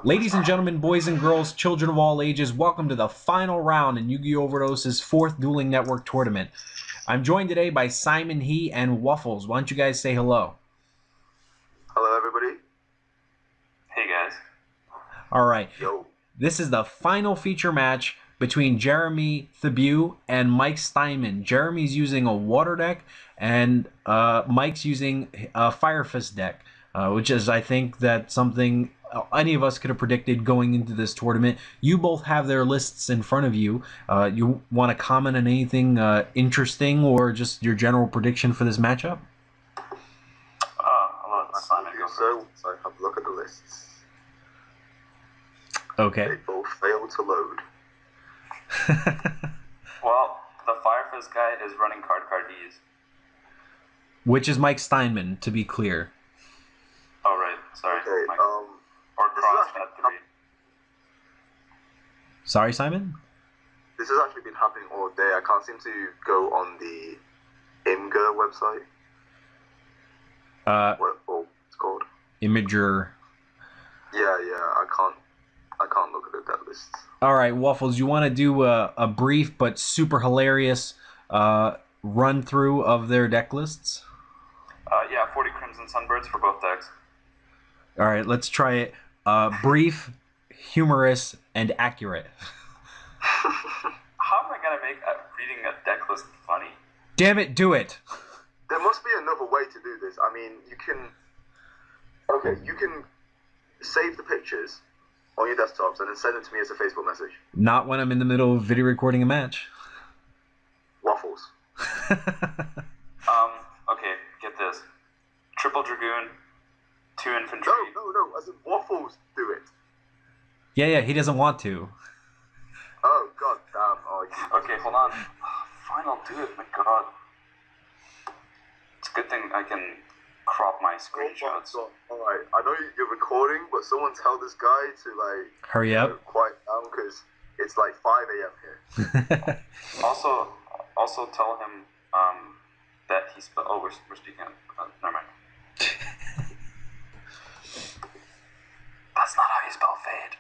Ladies and gentlemen, boys and girls, children of all ages, welcome to the final round in Yu-Gi-Oh! Overdose's 4th Dueling Network Tournament. I'm joined today by Simon, He, and Wuphlez. Why don't you guys say hello? Hello, everybody. Hey, guys. Alright, Yo. this is the final feature match between Jeremy Thibeau and Mike Steinman. Jeremy's using a water deck, and Mike's using a Fire Fist deck, which is, I think, that something any of us could have predicted going into this tournament. You both have their lists in front of you. You want to comment on anything interesting or just your general prediction for this matchup? I'll let Simon go first. So have a look at the lists. Okay. They both failed to load. Well, the Fire Fist guy is running card Ds. Which is Mike Steinman, to be clear. Oh, right. Sorry. Okay, Mike. Or Cross at 3. Sorry, Simon? This has actually been happening all day. I can't seem to go on the Imgur website. What it's called? Imager. Yeah, I can't look at the deck lists. All right, Wuphlez, you want to do a brief but super hilarious run through of their deck lists? Yeah, 40 Crimson Sunbirds for both decks. All right, let's try it. Brief, humorous, and accurate. How am I going to make reading a deck list funny? Damn it, do it! There must be another way to do this. I mean, you can save the pictures on your desktops and then send it to me as a Facebook message. Not when I'm in the middle of video recording a match. Waffles. Okay, get this. Triple Dragoon, 2 Infantry. No, as in Waffles do it. Yeah, he doesn't want to. Oh, god damn. Oh, Okay, hold on. Fine, I'll do it. My god. It's a good thing I can crop my screenshots. Alright, I know you're recording, but someone tell this guy to, like... Hurry up. Quiet down, because it's like 5 a.m. here. Also tell him that he's... Oh, we're speaking... never mind. That's not how you spell fade.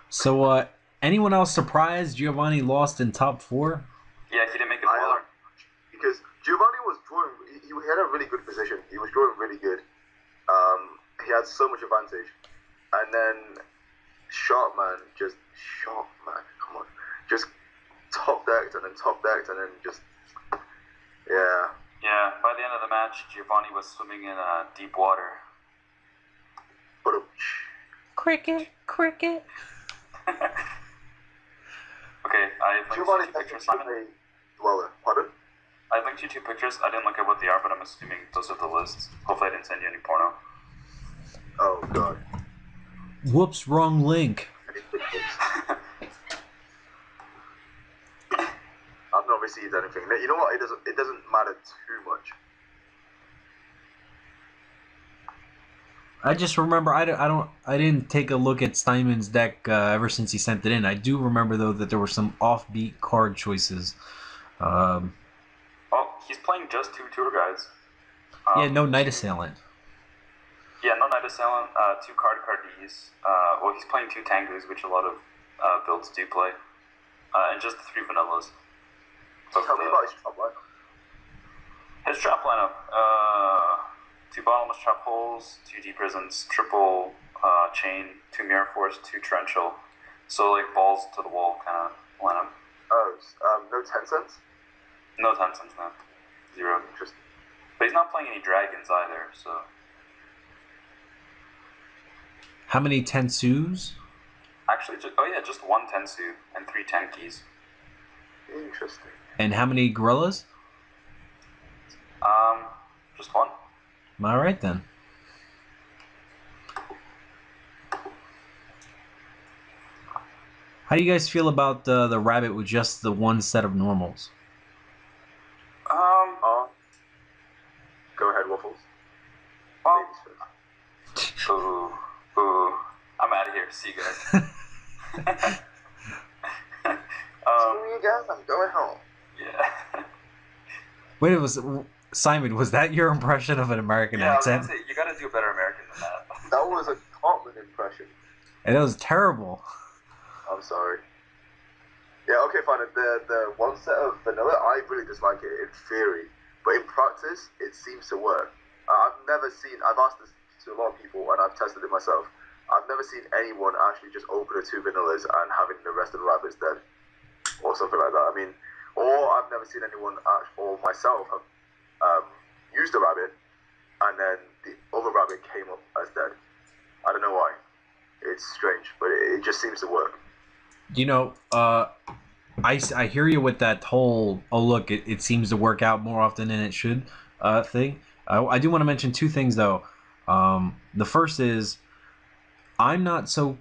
So, anyone else surprised Giovanni lost in top 4? Yeah, he didn't make it I far. am, because Giovanni was drawing... He had a really good position. He was drawing really good. He had so much advantage. And then Sharpman, come on. Just top decked and then just... Yeah. Yeah, by the end of the match, Giovanni was swimming in deep water. But Cricket. Okay, I linked you Giovanni 2 pictures, is Simon. a dweller. Pardon? I linked you 2 pictures. I didn't look at what they are, but I'm assuming those are the lists. Hopefully I didn't send you any porno. Oh, God. Whoops, wrong link. I've not received anything. You know what? It doesn't matter too much. I just remember I didn't take a look at Steinman's deck ever since he sent it in. I do remember though that there were some offbeat card choices. Oh, he's playing just 2 tour guides. Yeah, no Night Assailant. Yeah, no Night Assailant, 2 card Ds. Well, he's playing 2 Tangus, which a lot of builds do play. And just 3 vanillas. So Tell me about his trap lineup. His trap lineup. 2 bottomless trap holes, 2 deep prisons, triple chain, 2 mirror force, 2 torrential. So like balls to the wall kind of lineup. Oh, no 10 cents? No 10 cents, no. 0. Interesting. But he's not playing any dragons either, so. How many Tensus? Actually, just 1 Tensu and 3 Tenkis. Interesting. And how many gorillas? Just 1. All right then. How do you guys feel about the rabbit with just the 1 set of normals? Go ahead, Waffles. Well, ooh, I'm out of here. See you guys. Screw you guys, I'm going home. Yeah. Wait, it was Simon. Was that your impression of an American accent? I was gonna say, you gotta do a better American than that. That was a Cartman impression. And it was terrible. I'm sorry. Yeah, okay, fine. The one set of vanilla, I really dislike it in theory, but in practice, it seems to work. I've asked this to a lot of people, and I've tested it myself. I've never seen anyone actually just open the 2 vanillas and having the rest of the rabbits dead, or something like that. I mean, or I've never seen anyone, or myself, have used a rabbit, and then the other rabbit came up as dead. I don't know why. It's strange, but it just seems to work. You know, I hear you with that whole, oh look, it seems to work out more often than it should thing. I do want to mention 2 things though. The first is, I'm not so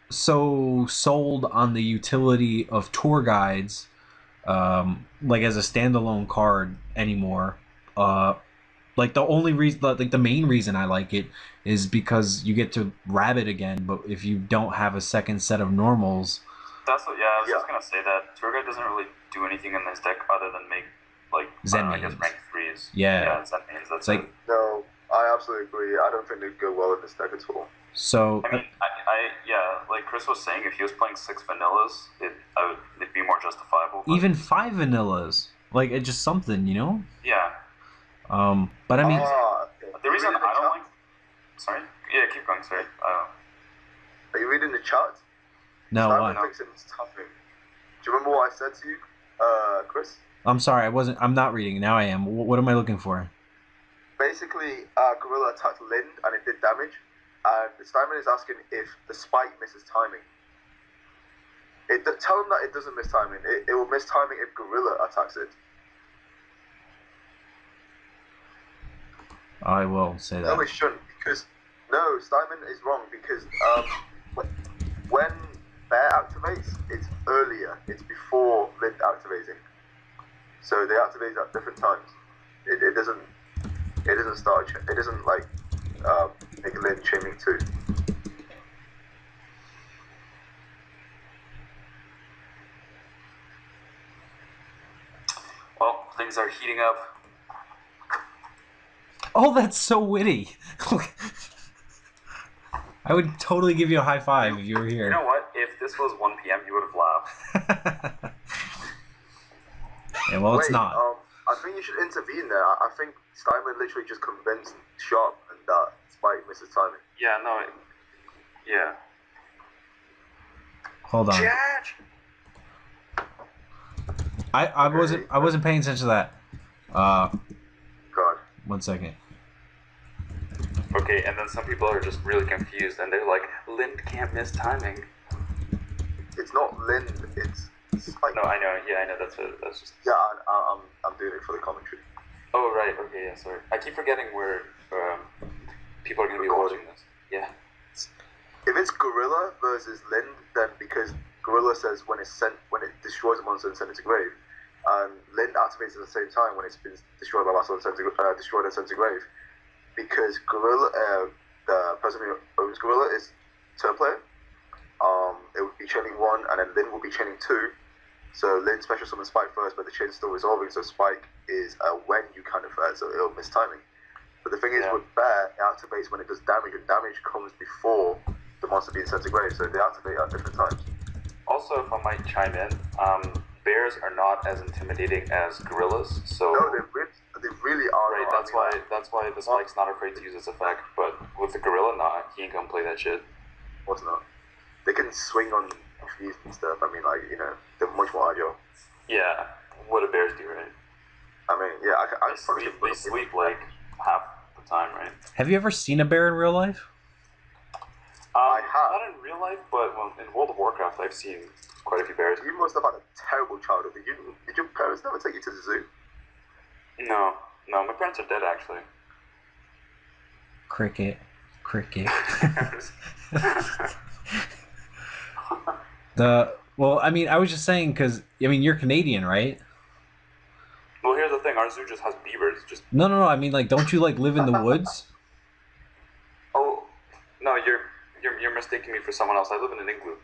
sold on the utility of tour guides, like as a standalone card anymore. Like the only reason, like the main reason I like it is because you get to rabbit again, but if you don't have a second set of normals. That's what, I was just gonna say that tour guide doesn't really do anything in this deck other than make like Zen I guess mains. rank 3s. Yeah. Zen mains. That's like it. No, I absolutely agree. I don't think they'd go well in this deck at all. So I mean, like Chris was saying, if he was playing 6 vanillas, it'd be more justifiable. But even 5 vanillas, like it's just something, you know. yeah. But I mean, The reason I don't like... Sorry? Yeah, keep going, sorry. Are you reading the chat? no. Steinman thinks it's tougher. Do you remember what I said to you, Chris? I'm sorry, I'm not reading. Now I am. What am I looking for? Basically, Gorilla attacked Lind and it did damage. And Steinman is asking if the spike misses timing. Tell him that it doesn't miss timing. It will miss timing if Gorilla attacks it. I will say that. No, it shouldn't, because Steinman is wrong, because when Bear activates, it's earlier. It's before Lind activating. So they activate at different times. It doesn't start. It doesn't like make Lind chaining too. Well, things are heating up. Oh, that's so witty. I would totally give you a high five if you were here. You know what? If this was 1 p.m., you would have laughed. Yeah, well, it's not. I think you should intervene there. I think Steinman literally just convinced Sharp and that Spike misses timing. Yeah, no. Yeah. Hold on. Judge! I wasn't paying attention to that. God. 1 second. Okay, and then some people are just really confused, and they're like, Lind can't miss timing. It's not Lind. It's Spike. No, I know. Yeah, I know. That's just. Yeah, I'm doing it for the commentary. Oh right. Okay. Yeah. Sorry. I keep forgetting where people are going to be watching this. Yeah. If it's Gorilla versus Lind, then because Gorilla says when it destroys a monster and sends it to grave, and Lind activates at the same time when it's been destroyed by battle and destroyed and sent to grave, because Gorilla, the person who owns Gorilla is turn player. It would be chaining 1, and then Lind will be chaining 2. So Lind special summons Spike first, but the chain's still resolving. So Spike is when you kind of so it'll miss timing. But the thing is, with Bear, it activates when it does damage, and damage comes before the monster being sent to grave. So they activate at different times. Also, if I might chime in, bears are not as intimidating as gorillas. So no, they really are. Right. That's why the Spike's not afraid to use its effect. But with the gorilla, nah, he ain't gonna play that shit. Of course not. They can swing on fuse and stuff. I mean, like, they're much more agile. Yeah. What do bears do, right? I mean, yeah, they sleep like half the time, right? Have you ever seen a bear in real life? I have. Not in real life, but in World of Warcraft, I've seen quite a few bears. You must have had a terrible childhood. Did your parents never take you to the zoo? No, my parents are dead, actually. Cricket. Well, I mean, I was just saying because you're Canadian, right? Well, here's the thing: our zoo just has beavers. Just no. I mean, like, don't you live in the woods? Oh, no, you're mistaking me for someone else. I live in an igloo.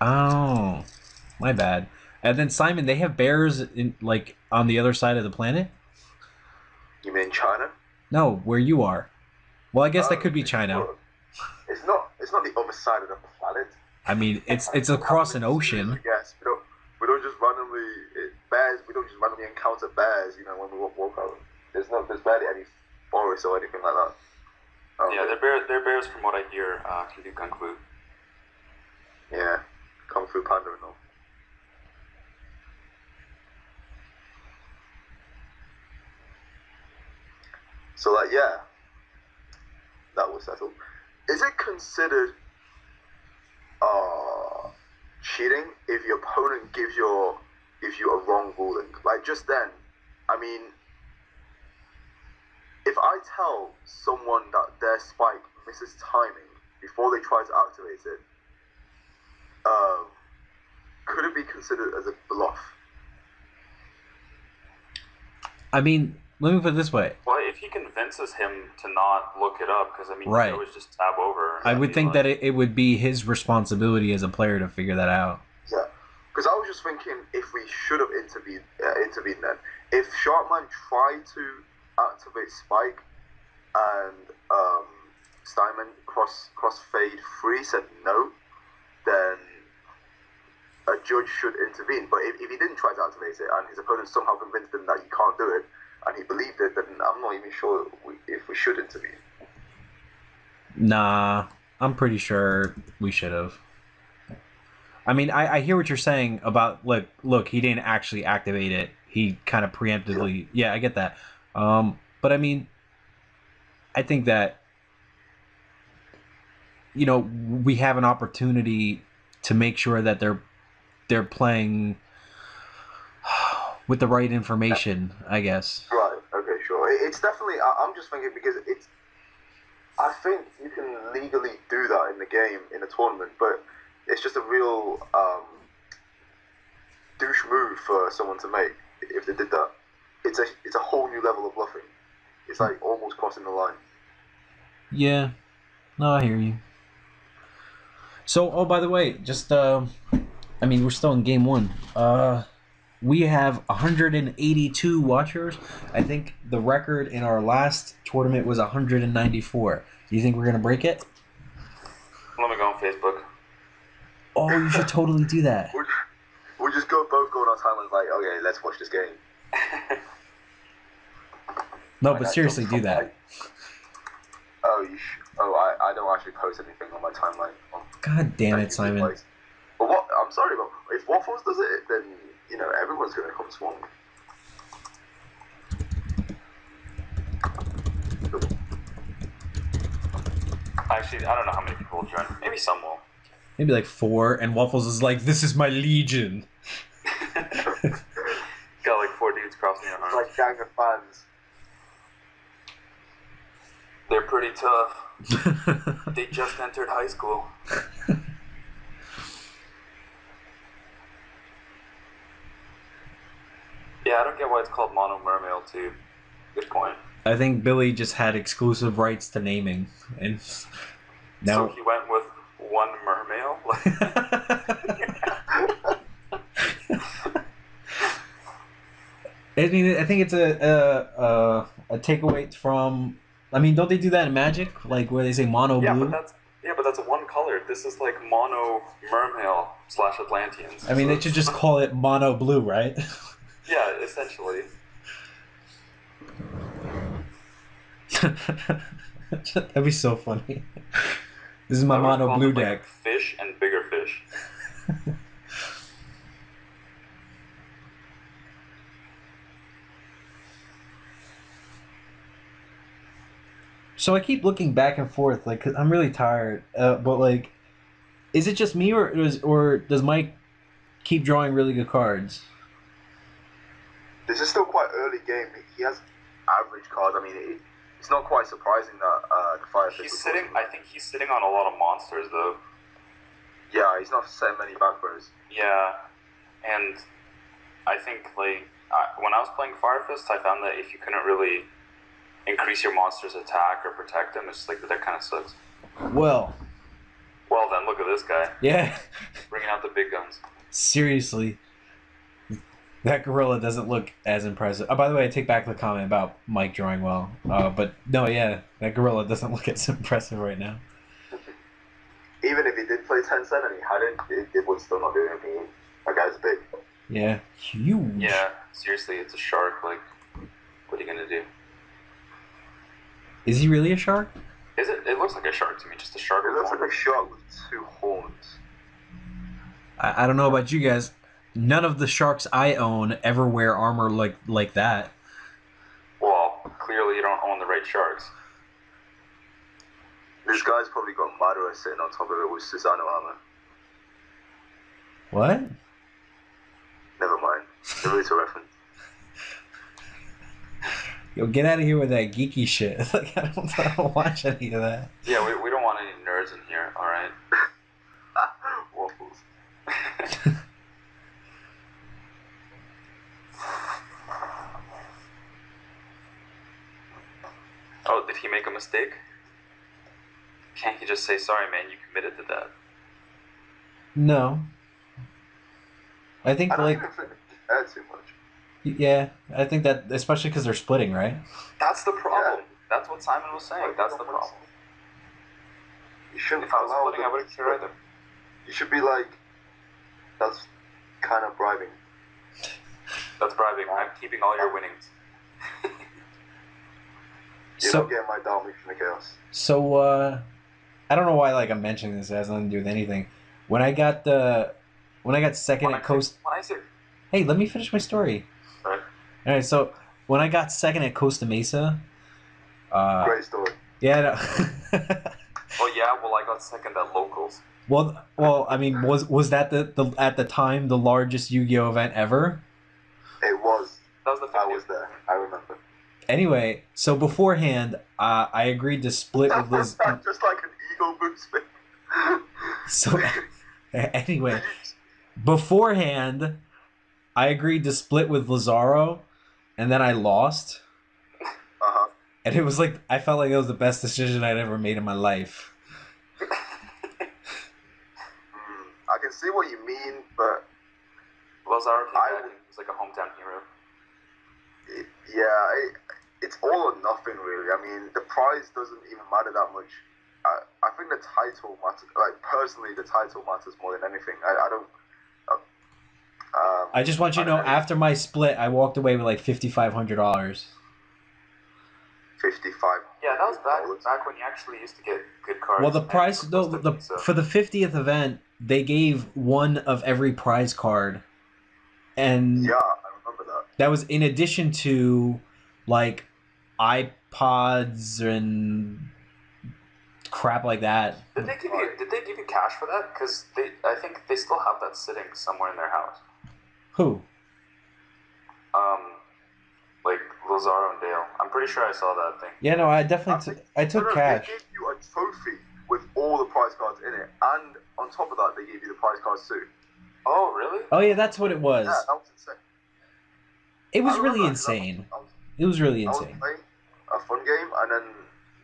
Oh, my bad. And then Simon, they have bears on the other side of the planet. You mean China? No, where you are. Well, I guess that could be China. It's not. It's not the other side of the planet. I mean, it's across an ocean. Yes, we don't just randomly bears. We don't just randomly encounter bears. You know, when we walk out. There's barely any forest or anything like that. Yeah, they're bears from what I hear can do kung fu. Yeah, kung fu panda and all. So yeah, that was settled. Is it considered cheating if your opponent gives you a wrong ruling? Like just then, I mean, if I tell someone that their spike misses timing before they try to activate it, could it be considered as a bluff? I mean, let me put it this way. Well, if he convinces him to not look it up, because I mean, Right. you always just tab over. I would think that it would be his responsibility as a player to figure that out. Yeah, because I was just thinking if we should have intervened then. If Sharkman tried to activate Spike and Steinman cross fade free said no, then a judge should intervene. But if he didn't try to activate it and his opponent somehow convinced him that you can't do it and he believed it, then I'm not even sure if we should intervene. Nah, I'm pretty sure we should have. I mean, I hear what you're saying about, look, he didn't actually activate it. He kind of preemptively... Yeah, I get that. But I mean, I think that, you know, we have an opportunity to make sure that they're playing with the right information, I guess. Right, okay, sure. It's definitely... I'm just thinking because it's... I think you can legally do that in the game, in a tournament, but it's just a real douche move for someone to make if they did that. It's a whole new level of bluffing. It's like almost crossing the line. Yeah. No, I hear you. So, oh, by the way, just, I mean, we're still in game one. We have 182 watchers. I think the record in our last tournament was 194. Do you think we're going to break it? Let me go on Facebook. Oh, you should totally do that. We'll just both go on our timelines like, okay, let's watch this game. No, but seriously, do that. I don't actually post anything on my timeline. God damn it, Simon. But what? I'm sorry, but if Wuphlez does it, then you know everyone's gonna come swarm. Actually, I don't know how many people will join. Maybe some will. Maybe like 4, and Wuphlez is like, this is my legion. Got like 4 dudes crossing your arms. Like gang of fans. They're pretty tough. They just entered high school. Yeah, I don't get why it's called mono mermail too. Good point. I think Billy just had exclusive rights to naming, and now So he went with one mermail. I mean, I think it's a takeaway from. I mean, don't they do that in Magic? Like where they say mono blue? But that's one color. This is like mono mermail / Atlanteans. I mean, they should just call it mono blue, right? Yeah, essentially. That'd be so funny. This is my mono blue deck. Like fish and bigger fish. So I keep looking back and forth, like, 'cause I'm really tired. But like, is it just me, or does Mike keep drawing really good cards? This is still quite early game. He has average cards. I mean, it's not quite surprising that the Fire Fist. I think he's sitting on a lot of monsters though. Yeah, he's not set many back rows. Yeah, and I think like when I was playing Fire Fist, I found that if you couldn't really increase your monster's attack or protect him, it's just like the deck kind of sucks. Well then look at this guy. Yeah. Bringing out the big guns. Seriously. That gorilla doesn't look as impressive. Oh, by the way, I take back the comment about Mike drawing well. But no, yeah, that gorilla doesn't look as impressive right now. Even if he did play 10 cent and he hadn't, it would still not do anything. That guy's big. Yeah, huge. Yeah, seriously, it's a shark. Like, what are you gonna do? Is he really a shark? Is it? It looks like a shark to me. Just a shark. It looks like a shark with 2 horns. I don't know about you guys. None of the sharks I own ever wear armor like that. Well, clearly you don't own the right sharks. This guy's probably got Madara sitting on top of it with Susano armor. What? Never mind. There is a reference. Yo, get out of here with that geeky shit. Like, I don't watch any of that. Yeah, we don't want any nerds in here, alright? Wuphlez. Oh, did he make a mistake? Can't he just say, sorry man, you committed to that? No. I think, I don't like, even think they add too much. yeah, I think that, especially because they're splitting, right? That's the problem. Yeah. That's what Simon was saying. That's the problem. You shouldn't If I was allow splitting, I them- wouldn't care either. You should be like, that's kind of bribing. That's bribing. I'm keeping all your winnings. You So, don't get my Dalmatian of Chaos. so, I don't know why, like, I'm mentioning this. It has nothing to do with anything. When I got second at Coast... When I say... Hey, let me finish my story. Right. All right, so when I got second at Costa Mesa... Great story. Yeah, no. Oh yeah, well I got second at locals. Well, I mean, was that the at the time the largest Yu-Gi-Oh event ever? It was. That was the 50th. I was there. I remember. Anyway, so beforehand, I agreed to split with Liz. Just like an ego boost. So anyway, beforehand, I agreed to split with Lazaro, and then I lost. Uh-huh. And it was like, I felt like it was the best decision I'd ever made in my life. I can see what you mean, but Lazaro came I back and was like a hometown hero. it's all or nothing, really. I mean, the prize doesn't even matter that much. I think the title matters. Like, personally, the title matters more than anything. I don't... I just want you to know, after my split, I walked away with like $5,500. 55. Yeah, that was back when you actually used to get good cards. Well, the price for the 50th event, they gave one of every prize card, and Yeah, I remember that. that was in addition to like iPods and crap like that. Did they give you cash for that? Because I think they still have that sitting somewhere in their house. Who? Like Lazaro and Dale. I'm pretty sure I saw that thing. Yeah, no, I definitely I took No, cash. They gave you a trophy with all the prize cards in it, and on top of that, they gave you the prize cards too. Oh, really? Oh yeah, that's what it was. Yeah, that was insane. It was I really remember that, insane. I was It was really I was insane. playing a fun game, and then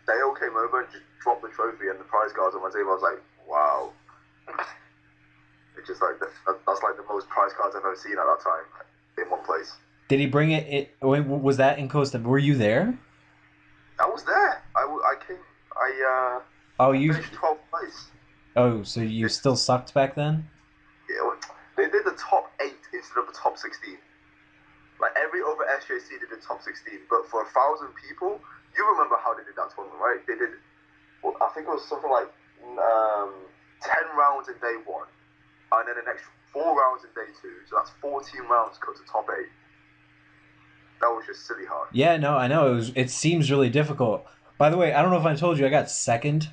Dale came over and just dropped the trophy and the prize cards on my table. I was like, wow. It's just like, that's like the most prize cards I've ever seen at that time in one place. Did he bring it? Was that in Costa? Were you there? I was there. I came. Oh, you. Finished 12th place. Oh, so you still sucked back then? Yeah, well, they did the top 8 instead of the top 16. Like every other SJC did the top 16, but for 1,000 people, you remember how they did that tournament, right? They did, well, I think it was something like 10 rounds in day 1, and then the next 4 rounds in day 2, so that's 14 rounds cut to top 8. That was just silly hard. Yeah, no, I know. It seems really difficult. By the way, I don't know if I told you, I got second.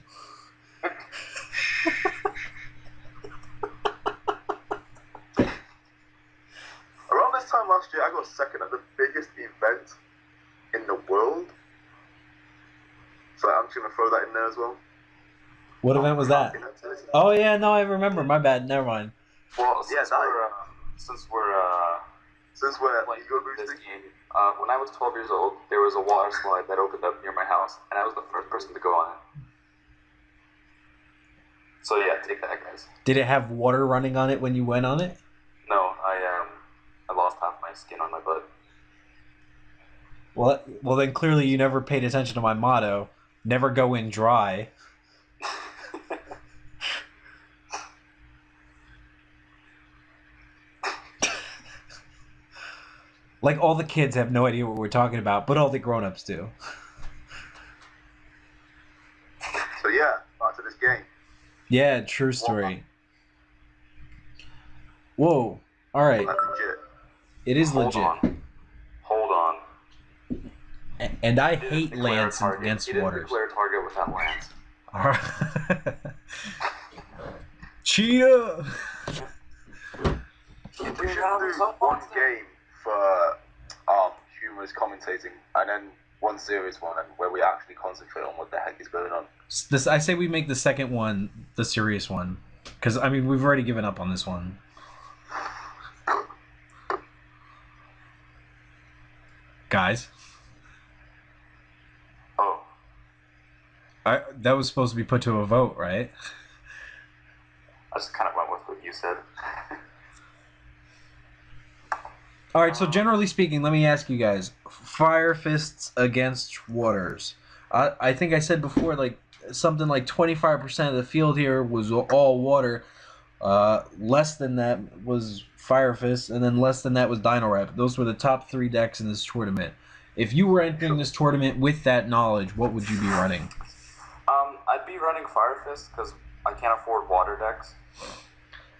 Around this time last year, I got second at the biggest event in the world. So I'm just going to throw that in there as well. What event was that? Oh yeah, no, I remember. My bad. Never mind. Well, Yeah, since we're Since we're like ego this boosting, game, when I was 12 years old, there was a water slide that opened up near my house, and I was the first person to go on it. So yeah, take that, guys. Did it have water running on it when you went on it? No, I lost half my Well, then clearly you never paid attention to my motto: never go in dry. Like all the kids have no idea what we're talking about, but all the grown-ups do. So yeah, back to this game. Yeah, true story. Whoa. All right. That's legit. It is Hold legit. Hold on. And I He didn't hate declare Lance target. against He didn't Waters. declare target with that Lance. Cheetah! We should do one game for humorous commentating, and then one serious one, and where we actually concentrate on what the heck is going on. I say we make the second one the serious one. Because, I mean, we've already given up on this one. Guys? Oh. That was supposed to be put to a vote, right? I just kind of went with what you said. Alright, so generally speaking, let me ask you guys. Fire Fists against Waters. I think I said before, like, something like 25% of the field here was all water. Less than that was Fire Fist, and then less than that was Dino Rep. Those were the top 3 decks in this tournament. If you were entering this tournament with that knowledge, what would you be running? I'd be running Fire Fist because I can't afford water decks.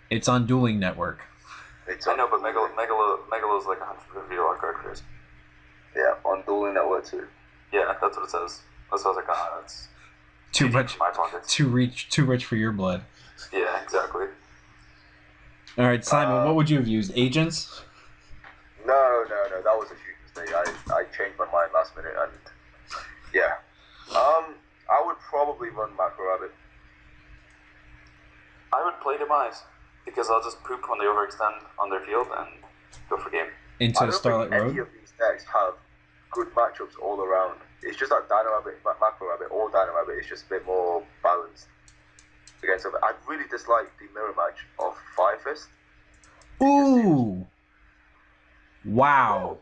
It's on Dueling Network. I know, but Megalo's like $150 card craze. Yeah, on Dueling Network too. Yeah, that's what it says. That's what I was like, that's Too much. for my pockets. Too rich for your blood. Yeah, exactly. All right, Simon, what would you have used? Agents? No, that was a huge mistake. I changed my mind last minute, and yeah. I would probably run Macro Rabbit. I would play Demise because I'll just poop when they overextend on their field and go for game. Into Starlight Road? Road? Any of these decks have good matchups all around. It's just that Dino Rabbit, Macro Rabbit, or Dino Rabbit is just a bit more balanced against them. I really dislike the mirror match of Fire Fist. Ooh! Wow.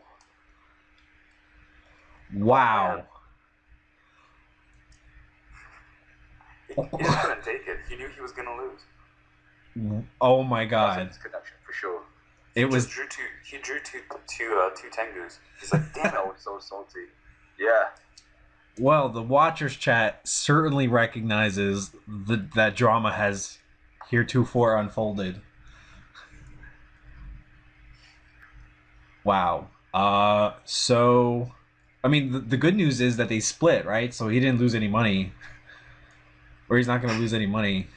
Wow. He just couldn't take it. He knew he was gonna lose. Oh my That's a god. disconnection for sure. It was. He drew two Tengus. He's like, damn it. I was so salty. Yeah. Well, the Watchers chat certainly recognizes that drama has heretofore unfolded. Wow. So, I mean, the good news is that they split, right? So he didn't lose any money. Or he's not going to lose any money.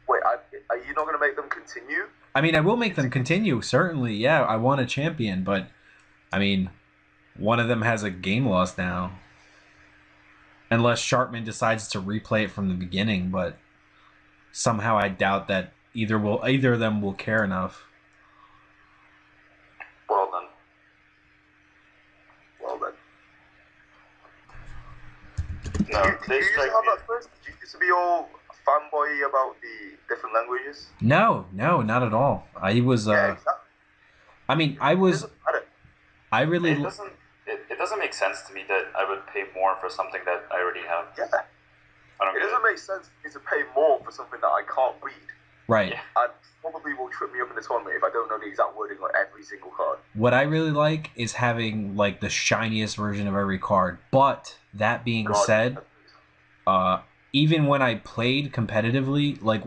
Wait, are you not going to make them continue? I mean, I will make them continue, certainly. Yeah, I want a champion, but, I mean, one of them has a game loss now. Unless Sharpman decides to replay it from the beginning, but somehow I doubt that either of them will care enough. Well then. No, Did you used to have that first? Did you used to be all fanboy about the different languages? No, not at all. I was. Yeah, exactly. I mean, I was. I really. It doesn't make sense to me that I would pay more for something that I already have. Yeah. I It doesn't make sense for me to pay more for something that I can't read. Right. Yeah. And probably will trip me up in the tournament if I don't know the exact wording on every single card. What I really like is having like the shiniest version of every card. But that being said, even when I played competitively, like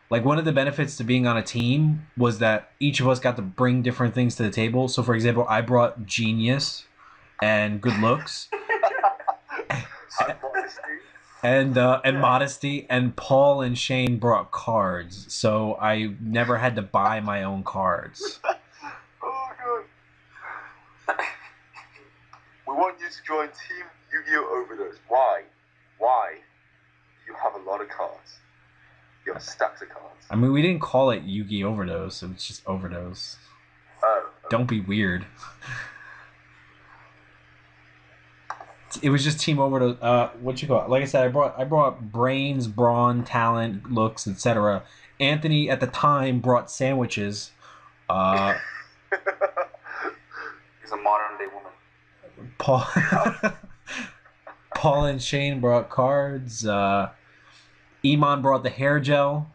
one of the benefits to being on a team was that each of us got to bring different things to the table. So, for example, I brought genius and good looks. And modesty, and Paul and Shane brought cards, so I never had to buy my own cards. Oh god! We want you to join Team Yu-Gi-Oh! Overdose. Why? You have a lot of cards. You have stacks of cards. I mean, we didn't call it Yu-Gi Overdose; it was just Overdose. Oh. Don't be weird. It was just Team Overdose. What you call it? Like I said, I brought brains, brawn, talent, looks, etc. Anthony at the time brought sandwiches. He's a modern day woman. Paul Paul and Shane brought cards. Iman brought the hair gel.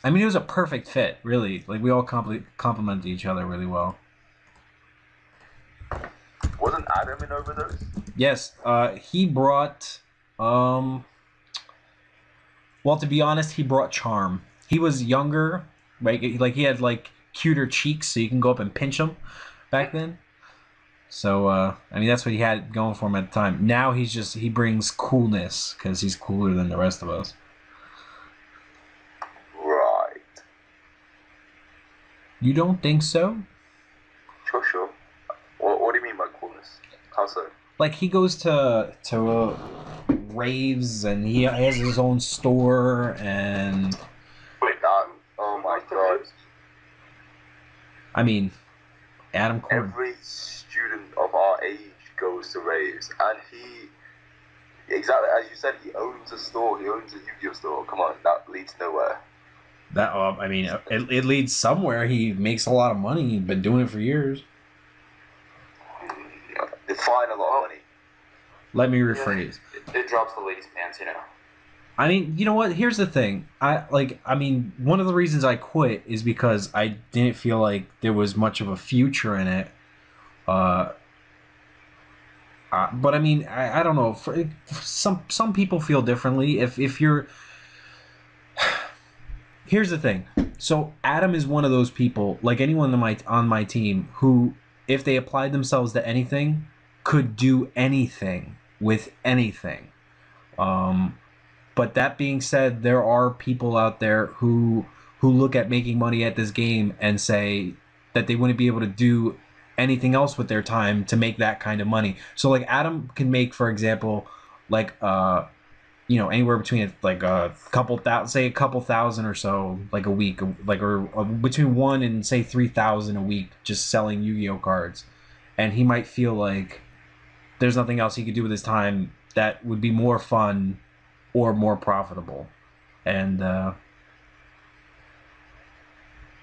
I mean, it was a perfect fit, really. Like, we all complemented each other really well. Wasn't Adam in Overdose? Yes, he brought, well, to be honest, he brought charm. He was younger, right? Like, he had, like, cuter cheeks, so you can go up and pinch him back then. So, I mean, that's what he had going for him at the time. Now he brings coolness, because he's cooler than the rest of us. Right. You don't think so? Sure. What do you mean by coolness? How so? Like, he goes to raves, and he has his own store, and... Wait, oh my god. I mean, Adam Cole. Every student of our age goes to raves, and he, exactly as you said, he owns a store. He owns a Yu-Gi-Oh store. Come on, that leads nowhere. That I mean, it leads somewhere. He makes a lot of money. He's been doing it for years. Define a lot of money. Let me rephrase. Yeah, it drops the ladies' pants, you know. I mean, you know what? Here's the thing. I mean, one of the reasons I quit is because I didn't feel like there was much of a future in it. But I mean, I don't know. For some people feel differently. If you're, here's the thing. So Adam is one of those people, like anyone on my team, who, if they applied themselves to anything, could do anything with anything. But that being said, there are people out there who look at making money at this game and say that they wouldn't be able to do anything else with their time to make that kind of money. So like Adam can make, for example, like anywhere between like a couple thousand or so, like a week, like or between 1 and say 3,000 a week just selling Yu-Gi-Oh cards, and he might feel like there's nothing else he could do with his time that would be more fun or more profitable. And I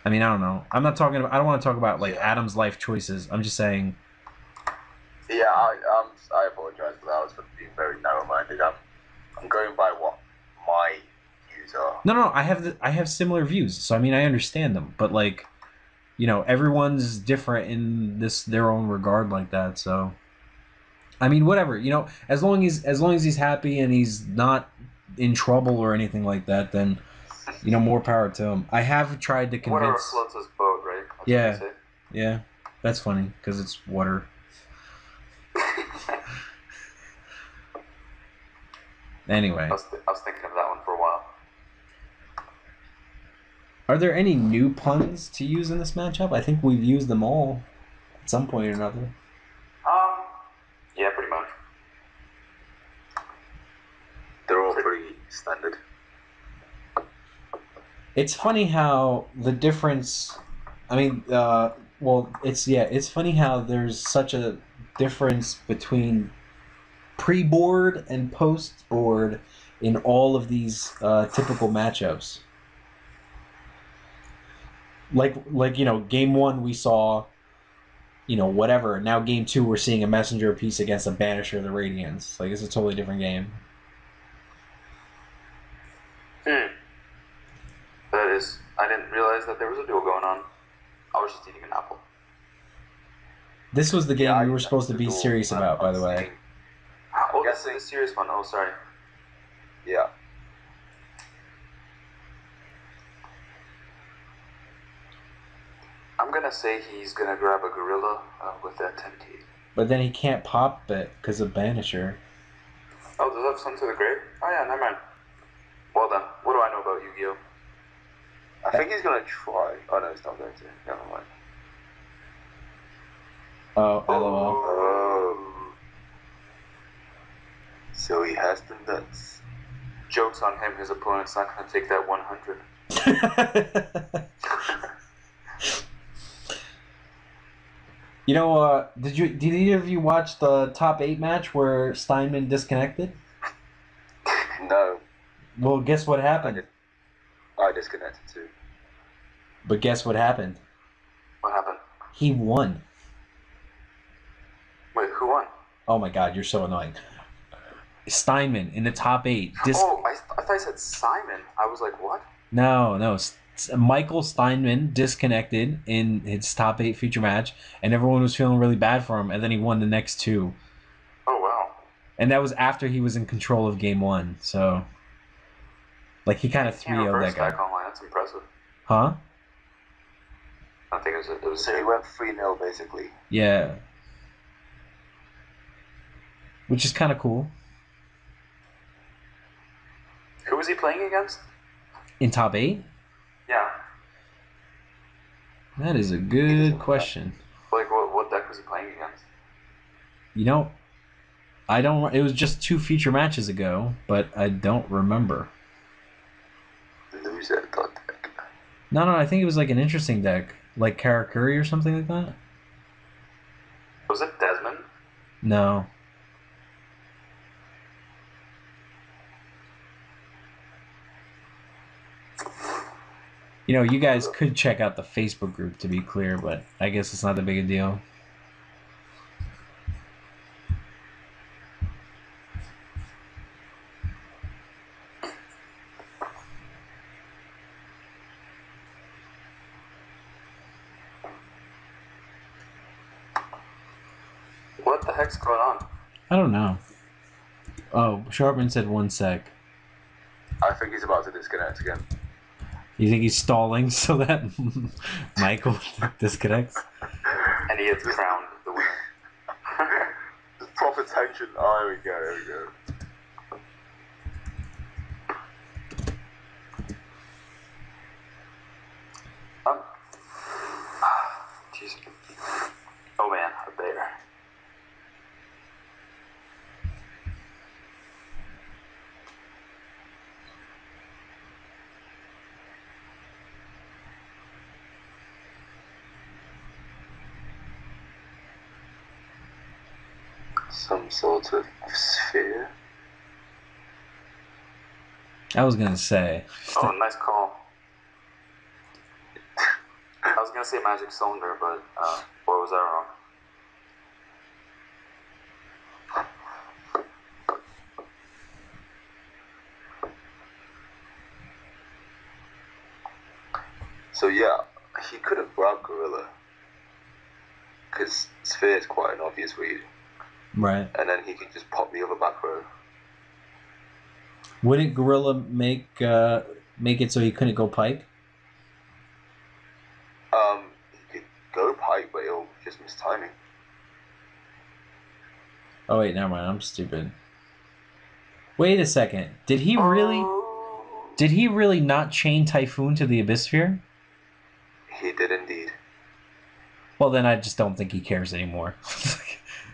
mean, I don't know. I don't want to talk about like Adam's life choices. I'm just saying. Yeah, I apologize for that. I was being very narrow-minded. I'm going by what my views are. No. I have similar views. So I mean, I understand them, but like, everyone's different in their own regard like that. So I mean, whatever. As long as he's happy and he's not in trouble or anything like that, then more power to him. I have tried to convince. Whatever floats his boat, right? That's yeah. That's funny because it's water. Anyway, I was thinking of that one for a while. Are there any new puns to use in this matchup? I think we've used them all at some point or another. Yeah, pretty much. They're all pretty standard. It's funny how the difference. I mean, it's funny how there's such a difference between pre-board and post-board in all of these typical matchups. Like game 1 we saw, whatever. Now game 2 we're seeing a messenger piece against a banisher of the Radiance. Like, it's a totally different game. That is, I didn't realize that there was a duel going on. I was just eating an apple. This was the game we were supposed to be serious about, by the way. Oh, this is a serious one. Oh, sorry. Yeah. I'm gonna say he's gonna grab a gorilla with that 10 teeth. But then he can't pop it because of Banisher. Oh, does that have Sun to the Grave? Oh yeah, never mind. Well done. What do I know about Yu-Gi-Oh? I think he's gonna try. Oh no, he's not going to. Never mind. Oh, LOL. Oh. So he has the nuts. Joke's on him. His opponent's not gonna take that 100. Did either of you watch the top 8 match where Steinman disconnected? No. Well, guess what happened? I disconnected too. But guess what happened? What happened? He won. Oh my god, you're so annoying. Steinman in the top 8. Oh, I thought I said Simon. I was like, what? No. Michael Steinman disconnected in his top 8 feature match, and everyone was feeling really bad for him, and then he won the next 2. Oh, wow. And that was after he was in control of game 1, so... Like, he kind of Can't 3-0'd reverse that guy. back online. That's impressive. Huh? I think it was So he went 3-0 basically. Yeah. Which is kind of cool. Who was he playing against? In top 8? Yeah. That is a good question. Like, what deck was he playing against? You know, I don't... It was just 2 feature matches ago, but I don't remember. Loser deck. No, I think it was like an interesting deck. Like Karakuri or something like that? Was it Desmond? No. You know, you guys could check out the Facebook group to be clear, but I guess it's not that big a deal. What the heck's going on? I don't know. Oh, Sharpman said 1 sec. I think he's about to disconnect again. You think he's stalling so that Michael disconnects? And he gets crowned the winner. Just proper tension. Oh, here we go. Jeez. Oh man, a bear. Some sort of sphere. I was gonna say. Oh, nice call. I was gonna say magic cylinder, but or was that wrong? So yeah, he could have grabbed Gorilla. Because sphere is quite an obvious read. Right. And then he could just pop the other back row. Wouldn't Gorilla make it so he couldn't go Pike? He could go Pike, but he'll just miss timing. Oh wait, never mind. I'm stupid. Wait a second. Did he really not chain Typhoon to the Abyssphere? He did indeed. Well, then I just don't think he cares anymore.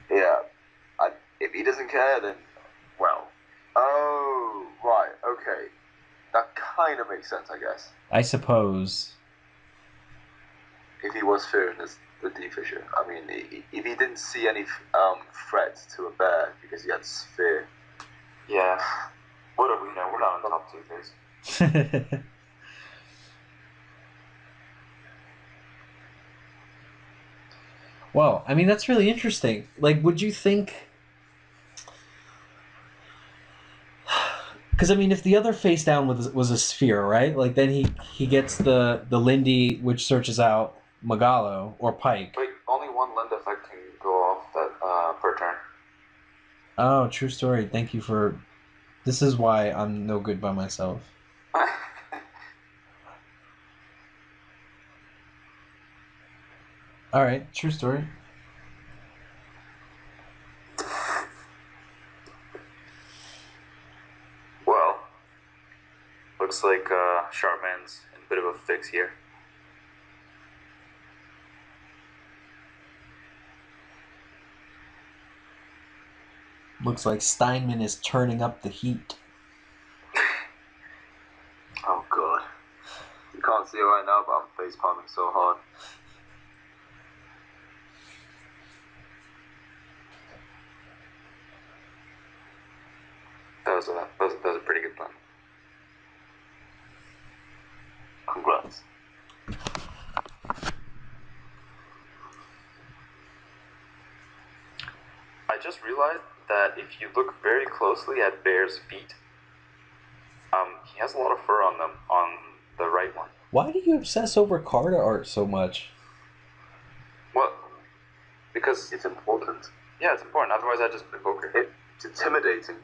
Yeah. If he doesn't care, then well. Oh, right. Okay. That kind of makes sense, I guess. I suppose. If he was fearing the D-Fisher. I mean, if he didn't see any threats to a bear because he had sphere. Yeah. What do we know? We're not on top 2 phase. Well, I mean, that's really interesting. Like, would you think... Because, I mean, if the other face down was a sphere, right? Like, then he gets the Lindy, which searches out Magalo or Pike. Wait, only 1 Linda effect can go off that per turn. Oh, true story. Thank you for... This is why I'm no good by myself. Alright, true story. Well, looks like Sharpman's in a bit of a fix here. Looks like Steinman is turning up the heat. Oh, God. You can't see it right now, but I'm face palming so hard. That was a pretty good plan. Congrats. I just just realized that if you look very closely at Bear's feet, he has a lot of fur on them, on the right one. Why do you obsess over card art so much? Well, because It's important. yeah, it's important. Otherwise, I just play poker. It's intimidating.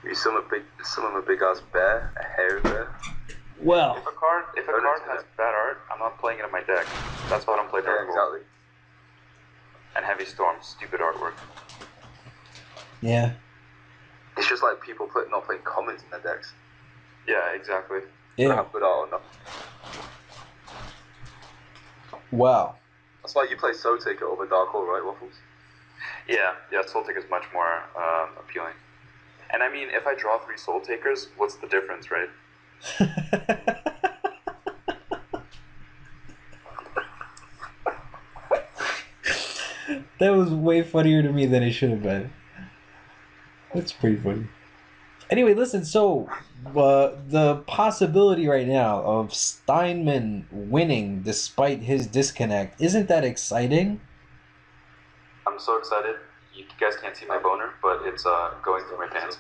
You summon a big ass bear, a hairy bear. Well, If a card has bad art, I'm not playing it in my deck. That's why I don't play Yeah, Dark Hole. exactly. And Heavy Storm, stupid artwork. yeah. It's just like people not playing commons in their decks. Yeah, exactly. They Ew. have good art or not. Wow. That's why you play Soul Taker over Dark Hole, right, Wuphlez? Yeah, Soul Taker is much more appealing. And I mean, if I draw 3 Soul Takers, what's the difference, right? That was way funnier to me than it should have been. That's pretty funny. Anyway, listen, so the possibility right now of Steinman winning despite his disconnect, isn't that exciting? I'm so excited. You guys can't see my boner, but it's going through my pants.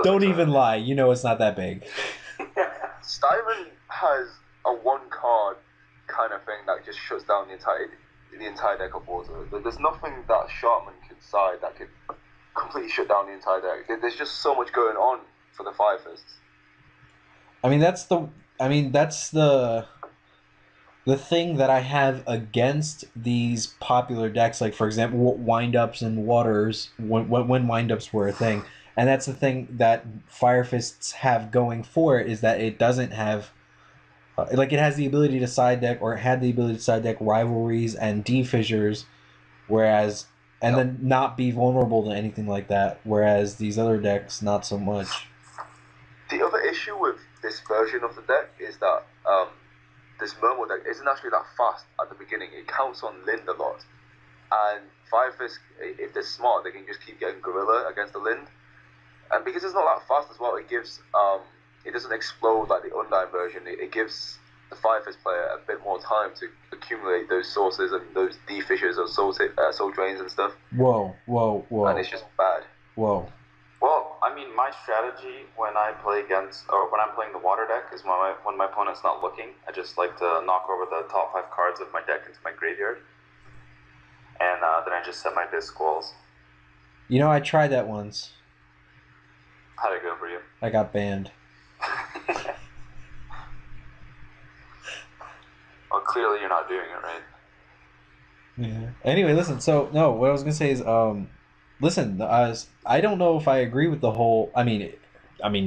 Don't even lie, you know it's not that big. Steinman has a one card kind of thing that just shuts down the entire deck of water. There's nothing that Sharpman could side that could completely shut down the entire deck. There's just so much going on for the Fire Fists. That's the thing that I have against these popular decks, like for example, wind-ups and waters, when wind-ups were a thing. And that's the thing that Fire Fists have going for it, is that it doesn't have... it has the ability to side deck, or it had the ability to side deck rivalries and D-fissures, whereas... And then not be vulnerable to anything like that, whereas these other decks, not so much. The other issue with this version of the deck is that this Murmur deck isn't actually that fast at the beginning. It counts on Lind a lot. And Fire Fist, if they're smart, they can just keep getting Gorilla against the Lind. And because it's not that fast as well, it gives... it doesn't explode like the Undyne version. It gives the Fire Fist player a bit more time to accumulate those sources and those D-fissures or soul drains and stuff. Whoa. And it's just bad. Whoa. Well, I mean, my strategy when I play against, or when I'm playing the water deck, is when my opponent's not looking, I just like to knock over the top 5 cards of my deck into my graveyard. And then I just set my Disc Squalls. You know, I tried that once. How'd it go for you? I got banned. Well, clearly you're not doing it right. Yeah. Anyway, listen. So no, what I was gonna say is, listen. I don't know if I agree with the whole. I mean,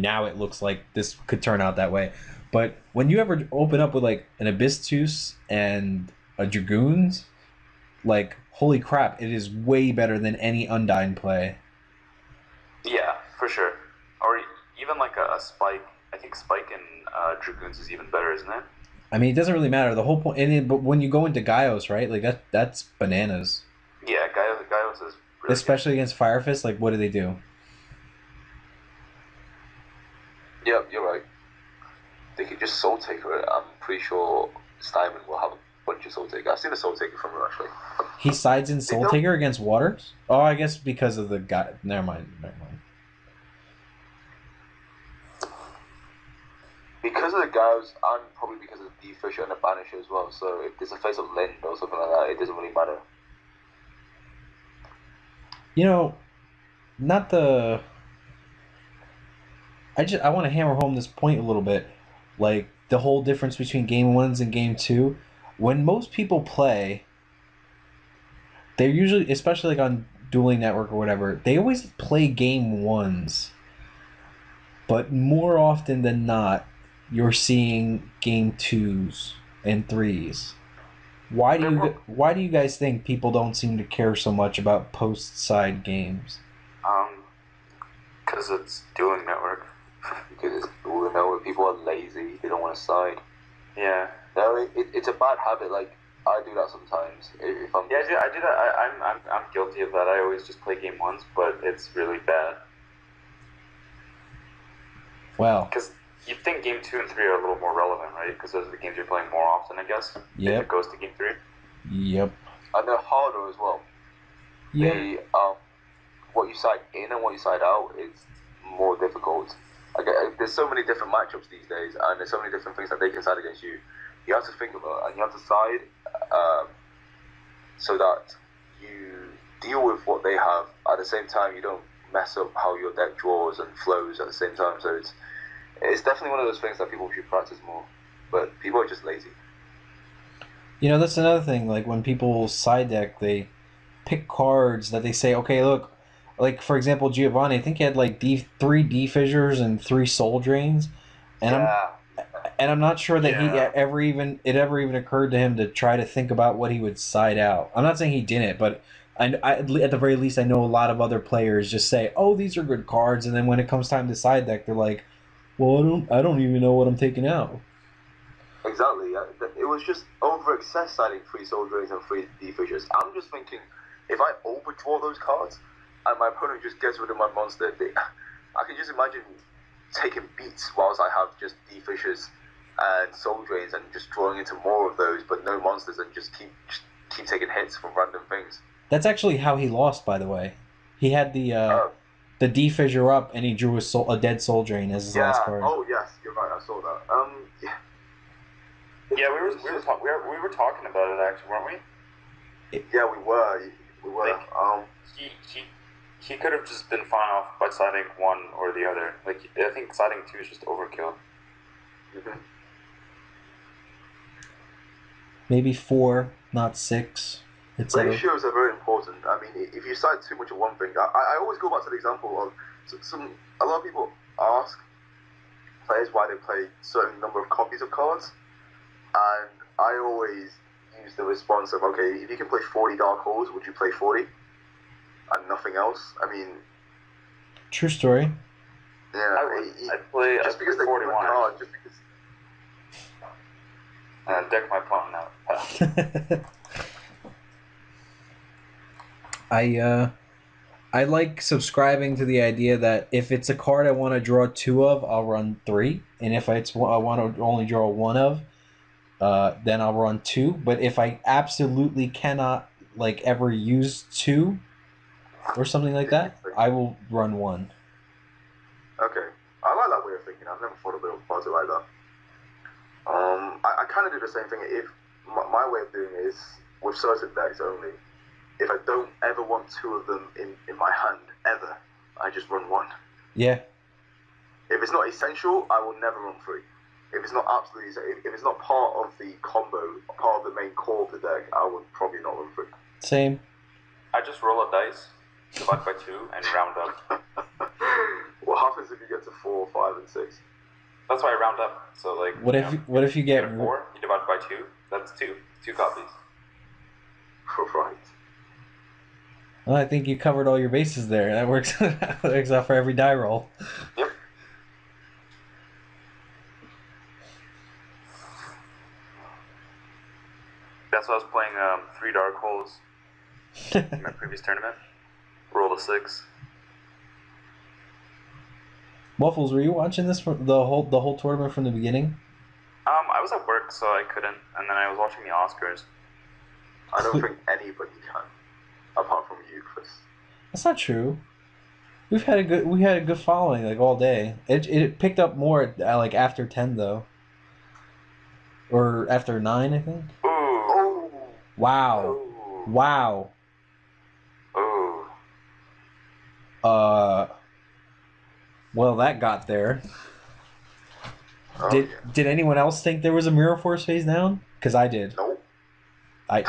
now it looks like this could turn out that way, but when you ever open up with like an Abystus and a Dragoons, like holy crap, it is way better than any Undyne play. Yeah, for sure. Or even like a Spike. I think Spike and Dragoons is even better, isn't it? I mean, it doesn't really matter. The whole point, but when you go into Gaios, right? Like that's bananas. Yeah, Gaios is really especially good against Fire Fist. Like, what do they do? Yep, you're right. They could just Soul Taker it. I'm pretty sure Steinman will have a bunch of Soul Taker. I've seen a Soul Taker from him, actually. He sides in Soul Taker against Waters? Oh, I guess because of the guy. Never mind. Because of the Gauss, and probably because of the D-Fisher and the Banisher as well. So if there's a face of Lind or something like that, it doesn't really matter. You know, not the... I want to hammer home this point a little bit. Like, the whole difference between Game 1s and Game 2. When most people play, they're usually, especially like on Dueling Network or whatever, they always play Game 1s. But more often than not, you're seeing Game 2s and 3s. Why do you guys think people don't seem to care so much about post-side games? Because it's Dueling Network. Because it's Dueling Network. People are lazy. They don't want to side. Yeah. No, it's a bad habit. Like, I do that sometimes. If I'm I do that. I'm guilty of that. I always just play Game 1s, but it's really bad. Well, because you'd think Game 2 and 3 are a little more relevant, right? Because those are the games you're playing more often, I guess. Yep. If it goes to Game 3. Yep. And they're harder as well. the what you side in and what you side out is more difficult. There's so many different matchups these days, and there's so many different things that they can side against you. You have to think about it, and you have to side so that you deal with what they have. At the same time, you don't mess up how your deck draws and flows at the same time. So it's definitely one of those things that people should practice more, but people are just lazy. You know, that's another thing. Like when people side deck, they pick cards that they say, okay, look, like for example, Giovanni, I think he had like three D fissures and 3 soul drains, and I'm not sure that he ever even occurred to him to try to think about what he would side out. I'm not saying he didn't, but I at the very least I know a lot of other players just say, oh, these are good cards, and then when it comes time to side deck, they're like, well, I don't even know what I'm taking out. Exactly. It was just over-excess siding 3 soul drains and 3 D fissures. I'm just thinking, if I overdraw those cards and my opponent just gets rid of my monster, I can just imagine taking beats whilst I have just D fissures and soul drains and just drawing into more of those, but no monsters, and just keep taking hits from random things. That's actually how he lost, by the way. He had the D fissure up, and he drew a dead soul drain as his last card. Oh yes, you're right. I saw that. Yeah, we were talking about it actually, weren't we? Yeah, we were. Like, he could have just been fine off by siding one or the other. Like, I think siding 2 is just overkill. Mm-hmm. Maybe 4, not 6. Ratios are very important. I mean, if you side too much of one thing, I always go back to the example of a lot of people ask players why they play certain number of copies of cards, and I always use the response of, okay, if you can play 40 Dark Holes, would you play 40 and nothing else? I mean, true story. Yeah, I'd play just because they're 41 good cards, just because. And deck my opponent out. I like subscribing to the idea that if it's a card I want to draw 2 of, I'll run 3, and if I want to only draw 1 of, then I'll run 2. But if I absolutely cannot like ever use 2 or something like that, I will run 1. Okay, I like that way of thinking. I've never thought about it like that. I kind of do the same thing. If my way of doing it is with certain decks only. If I don't ever want 2 of them in my hand ever, I just run 1. Yeah. If it's not essential, I will never run 3. If it's not absolutely, if it's not part of the combo, part of the main core of the deck, I would probably not run 3. Same. I just roll a dice, divide by 2, and round up. What happens if you get to 4, 5, and 6? That's why I round up. So like, what if you get 4? You divide by 2. That's 2 copies. Right. Well, I think you covered all your bases there. That works. That works out for every die roll. Yep. That's why I was playing 3 Dark Holes in my previous tournament. Rolled a 6. Wuphlez, were you watching this from the whole tournament from the beginning? I was at work, so I couldn't, and then I was watching the Oscars. I don't think anybody can, apart from you, Chris. That's not true. We had a good following like all day. It picked up more like after 10 though, or after 9, I think. Ooh. Wow. Ooh. Wow. Ooh. Well, that got there. Oh, Did anyone else think there was a Mirror Force phase down? Because I did. Nope. I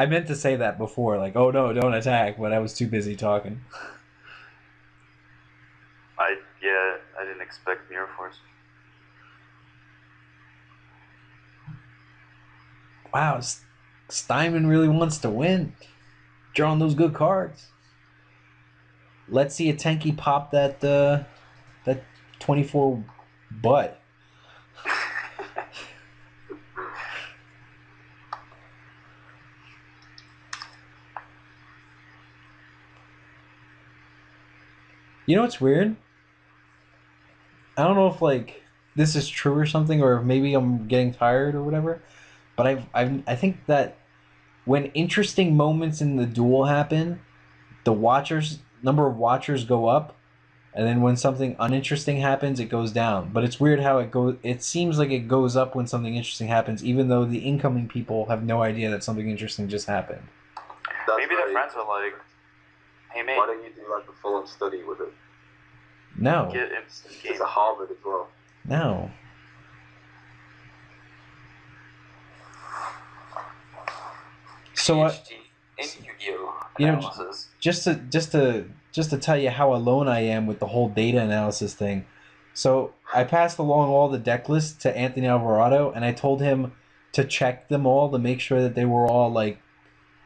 meant to say that before, like, oh no, don't attack, but I was too busy talking. I didn't expect Mirror Force. Wow, Steinman really wants to win. Drawing those good cards. Let's see a Tenki pop that 24 butt. You know what's weird? I don't know if like this is true or something, or maybe I'm getting tired or whatever. But I think that when interesting moments in the duel happen, the number of watchers go up, and then when something uninteresting happens, it goes down. But it's weird how it goes. It seems like it goes up when something interesting happens, even though the incoming people have no idea that something interesting just happened. Maybe their friends are like, "Hey mate, why don't you do like a full-on study with it? No. get into the game." It's a Harvard as well. No. So PhD in Yu-Gi-Oh analysis. just to tell you how alone I am with the whole data analysis thing. So I passed along all the deck lists to Anthony Alvarado, and I told him to check them all to make sure that they were all like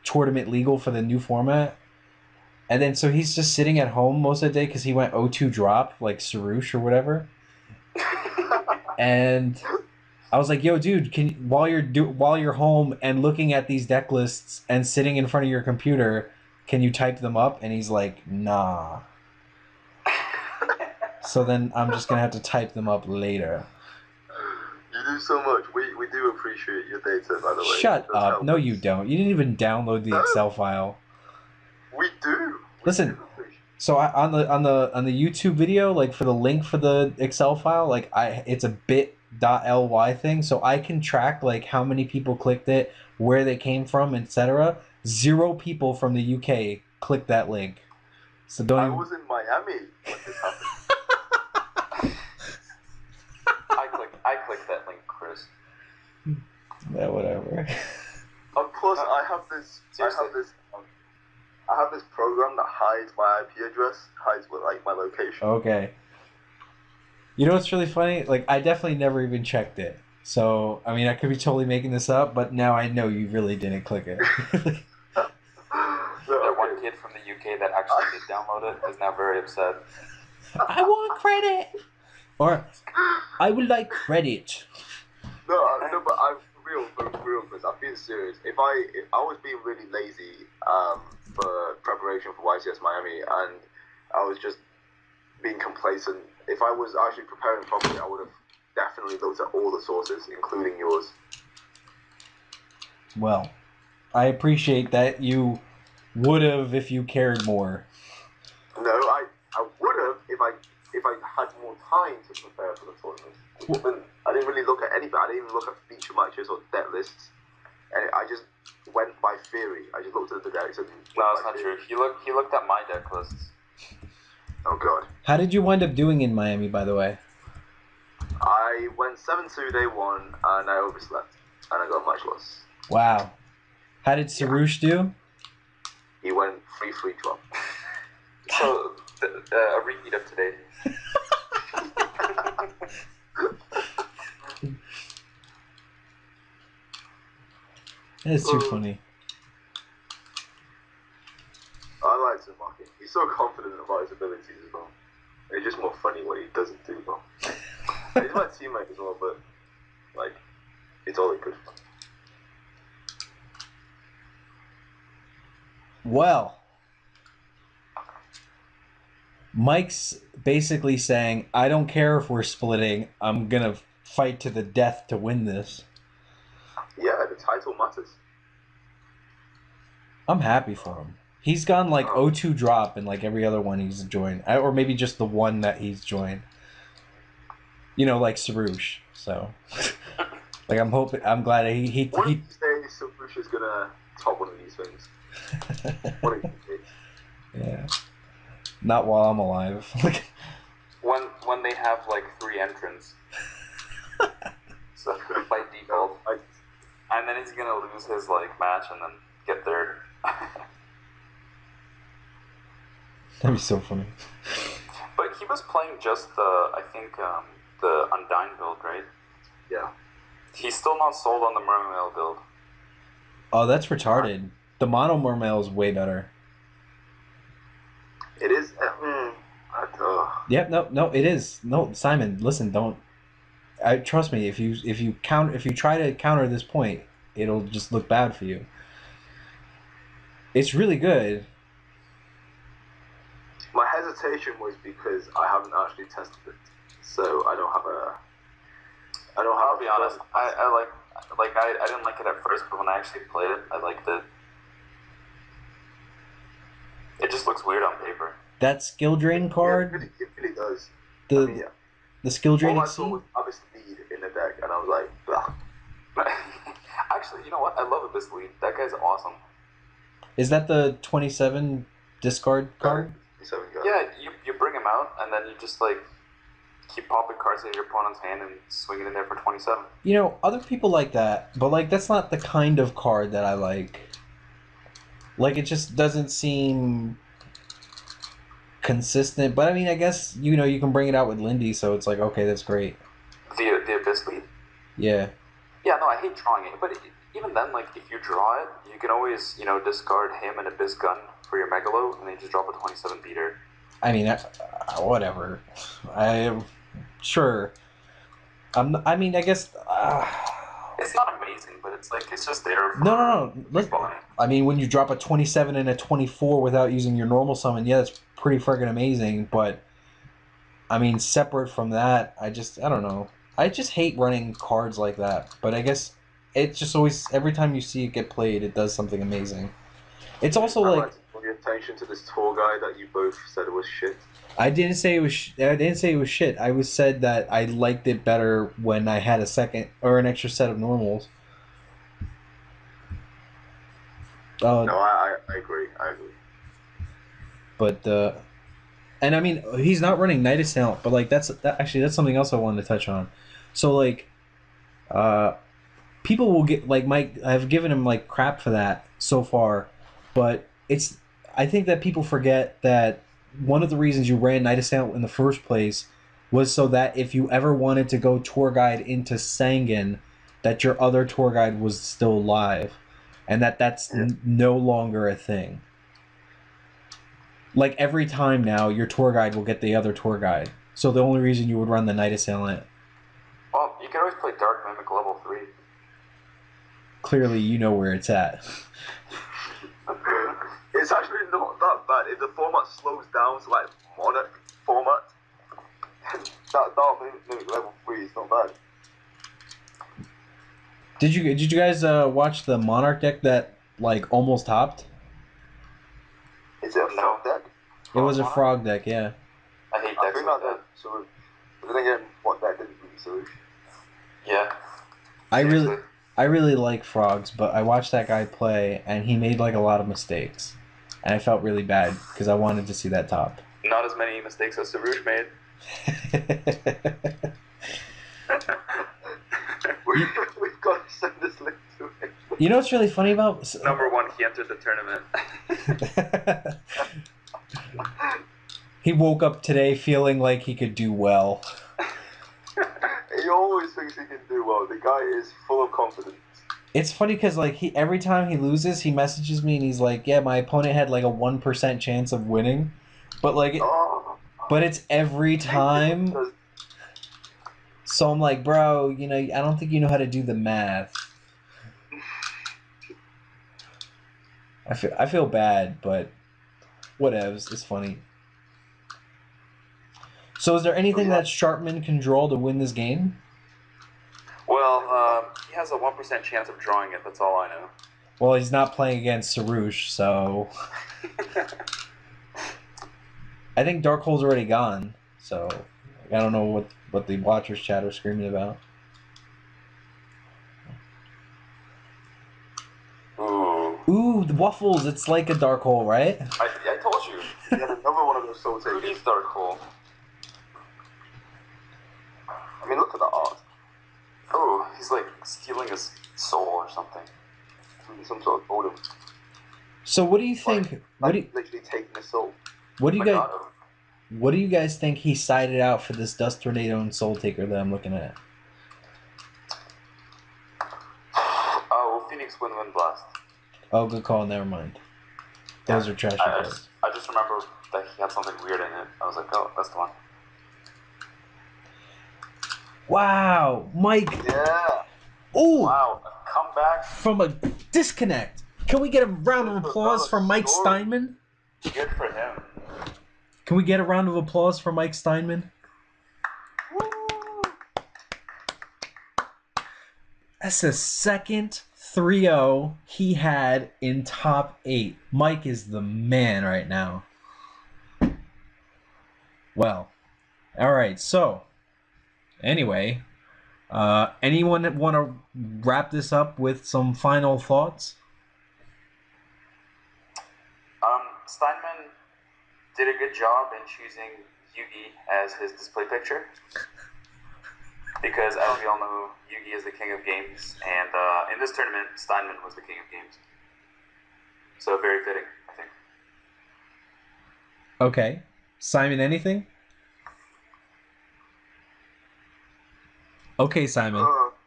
tournament legal for the new format. And then so he's just sitting at home most of the day because he went 0-2 drop like Sarouche or whatever. And I was like, "Yo, dude, while you're home and looking at these deck lists and sitting in front of your computer, can you type them up?" And he's like, "Nah." So then I'm just gonna have to type them up later. You do so much. We do appreciate your data, by the way. Shut up! No, you don't. You didn't even download the Excel file. We do. Listen. So on the YouTube video, like for the link for the Excel file, like it's a bit.ly thing, so I can track like how many people clicked it, where they came from, etc. 0 people from the UK clicked that link. So don't. I was in Miami when this happened. I clicked that link, Chris. Yeah, whatever. And plus, I have this program that hides my IP address, hides like my location. Okay. You know what's really funny? Like, I definitely never even checked it. So, I mean, I could be totally making this up, but now I know you really didn't click it. That one kid from the UK that actually did download it is now very upset. I want credit! Or, I would like credit. No, but I'm real, Chris. I'm being serious. If I was being really lazy for preparation for YCS Miami, and I was just being complacent, if I was actually preparing properly, I would have definitely looked at all the sources, including yours. Well, I appreciate that you would have if you cared more. No, I would have if I had more time to prepare for the tournament. I didn't really look at anything. I didn't even look at feature matches or deck lists. And I just went by theory. I just looked at the decks and... No, that's not true. He looked at my deck lists. Oh, God. How did you wind up doing in Miami, by the way? I went 7-2 day 1, and I overslept. And I got match loss. Wow. How did Sarouche do? He went 3-3 drop. So, a repeat of today. That's too funny. I like to mock him. He's so confident about his abilities as well. It's just more funny what he doesn't do well. He's my teammate as well, but like, it's all good fun. Well, Mike's basically saying, I don't care if we're splitting. I'm going to fight to the death to win this. Yeah, the title matters. I'm happy for him. He's gone like 0-2 drop in like every other one he's joined. Or maybe just the one that he's joined. You know, like Sarouche. So, like I'm glad he What do you say Sarouche is going to top one of these things? What do you think? Yeah. Not while I'm alive. when they have like 3 entrants. So by default. And then he's gonna lose his like match and then get third. That'd be so funny. But he was playing just the the Undyne build, right? Yeah. He's still not sold on the Mermail build. Oh, that's retarded. The mono Mermail is way better. It is. Yep. No. It is. No, Simon. Listen. Don't. Trust me. If you try to counter this point, it'll just look bad for you. It's really good. My hesitation was because I haven't actually tested it, so I don't have a. I'll be honest. like I didn't like it at first, but when I actually played it, I liked it. It just looks weird on paper. That skill drain card, Yeah, it really does. the I mean, yeah. the skill drain All I saw exceed. was Abyss Lead in the deck, and I was like, blah. Actually, you know what? I love Abyss Lead. That guy's awesome. Is that the 27 discard card? Yeah, you bring him out, and then you just like keep popping cards out of your opponent's hand and swing it in there for 27. You know, other people like that, but like that's not the kind of card that I like. Like it just doesn't seem consistent. But I mean, I guess you know you can bring it out with Lindy, so it's like okay, that's great. The Abyss Lead? Yeah. Yeah, no, I hate drawing it, but even then, like, if you draw it, you can always, you know, discard him and Abyss Gun for your Megalo, and then you just drop a 27 beater. I mean, whatever. Sure. I mean, I guess. It's not amazing, but it's like it's just there. No. I mean, when you drop a 27 and a 24 without using your normal summon, yeah, that's pretty friggin' amazing. But I mean, separate from that, I don't know. I just hate running cards like that. But I guess it just always, every time you see it get played, it does something amazing. It's also like the attention to this tour guide that you both said was shit. I didn't say it was. I didn't say it was shit. I was said that I liked it better when I had a second or an extra set of normals. No, I agree. I agree. But and I mean, he's not running Night Assailant, but like that's something else I wanted to touch on. So like, people will get like Mike. I've given him like crap for that so far, but it's. I think that people forget that one of the reasons you ran Night Assailant in the first place was so that if you ever wanted to go tour guide into Sangan, that your other tour guide was still alive, and that's no longer a thing. Like every time now, your tour guide will get the other tour guide. So the only reason you would run the Night Assailant. Well, you can always play Dark Mimic level 3. Clearly, you know where it's at. It's actually not that bad. If the format slows down to like Monarch format, that Mimic level 3 is not bad. Did you guys watch the Monarch deck that like almost topped? Is it a frog deck? It was a frog deck, yeah. I hate decks like that. So, but then again, what deck didn't beat Solution? Yeah. I really like frogs, but I watched that guy play and he made like a lot of mistakes, and I felt really bad because I wanted to see that top. Not as many mistakes as Sarouche made. We've got to send this link to him. You know what's really funny about Number 1, he entered the tournament. He woke up today feeling like he could do well. He always thinks he can do well. The guy is full of confidence. It's funny because like every time he loses, he messages me and he's like, "Yeah, my opponent had like a 1% chance of winning," but like, but it's every time. So I'm like, bro, you know, I don't think you know how to do the math. I feel bad, but whatevs. It's funny. So is there anything that Sharpman can draw to win this game? Well, he has a 1% chance of drawing it, that's all I know. Well, he's not playing against Sarouche, so... I think Darkhole's already gone, so... I don't know what the Watchers chat are screaming about. Ooh, the Wuphlez, it's like a Darkhole, right? I told you. He had another one of those soul takers. Who needs Darkhole? I mean, look at the art. Oh, he's like stealing his soul or something. Some sort of totem. So what do you think? Literally taking his soul. What do you guys think he sided out for this Dust Tornado and Soul Taker that I'm looking at? Oh, Phoenix Wind Blast. Oh, good call. Never mind. Those are trashy cards. I just remember that he had something weird in it. I was like, oh, that's the one. Wow, Mike. Yeah. Ooh. Wow, a comeback From a disconnect. Can we get a round of applause for Mike Steinman? Good for him. Can we get a round of applause for Mike Steinman? Woo. That's the second 3-0 he had in top 8. Mike is the man right now. Well, all right. So, anyway, anyone want to wrap this up with some final thoughts? Steinman did a good job in choosing Yugi as his display picture. Because, as we all know, Yugi is the king of games, and in this tournament, Steinman was the king of games. So, very fitting, I think. Okay. Simon, anything? Okay, Simon.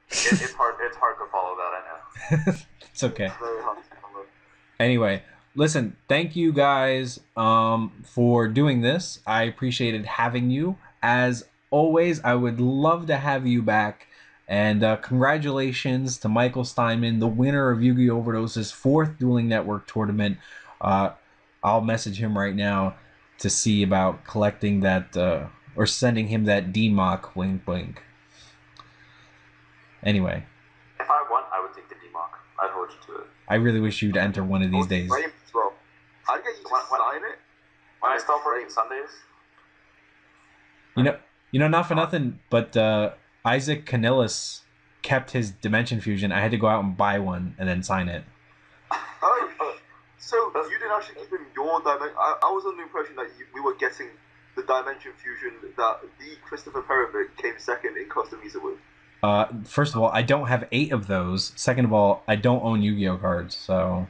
It's hard to follow that, I know. It's okay. Very hard to follow. Anyway, listen, thank you guys for doing this. I appreciated having you. As always, I would love to have you back. And congratulations to Michael Steinman, the winner of Yu-Gi-Oh! Overdose's 4th Dueling Network tournament. I'll message him right now to see about collecting that, or sending him that D-Mock, wink wink. Anyway. If I won, I would take the D-Mock. I'd hold you to it. I really wish you'd enter one of these days. Frame as well. I'd get you to sign it. When I stop working Sundays? You know, not for nothing, but Isaac Canillas kept his Dimension Fusion. I had to go out and buy one and then sign it. So you didn't actually keep in your dimension. I was under the impression that we were getting the Dimension Fusion that the Kristopher Perovic came second in Costa Mesa with. First of all, I don't have 8 of those. Second of all, I don't own Yu-Gi-Oh cards, so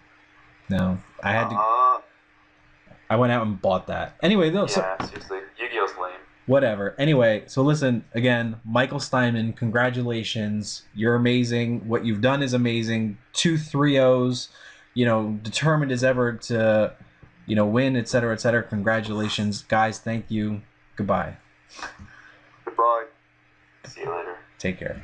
no. I had to. I went out and bought that. Anyway, though. Yeah, seriously, Yu-Gi-Oh's lame. Whatever. Anyway, so listen again, Michael Steinman. Congratulations, you're amazing. What you've done is amazing. 2 3-0s. You know, determined as ever to, you know, win, etc., etc. Congratulations, guys. Thank you. Goodbye. Goodbye. See you later. Take care.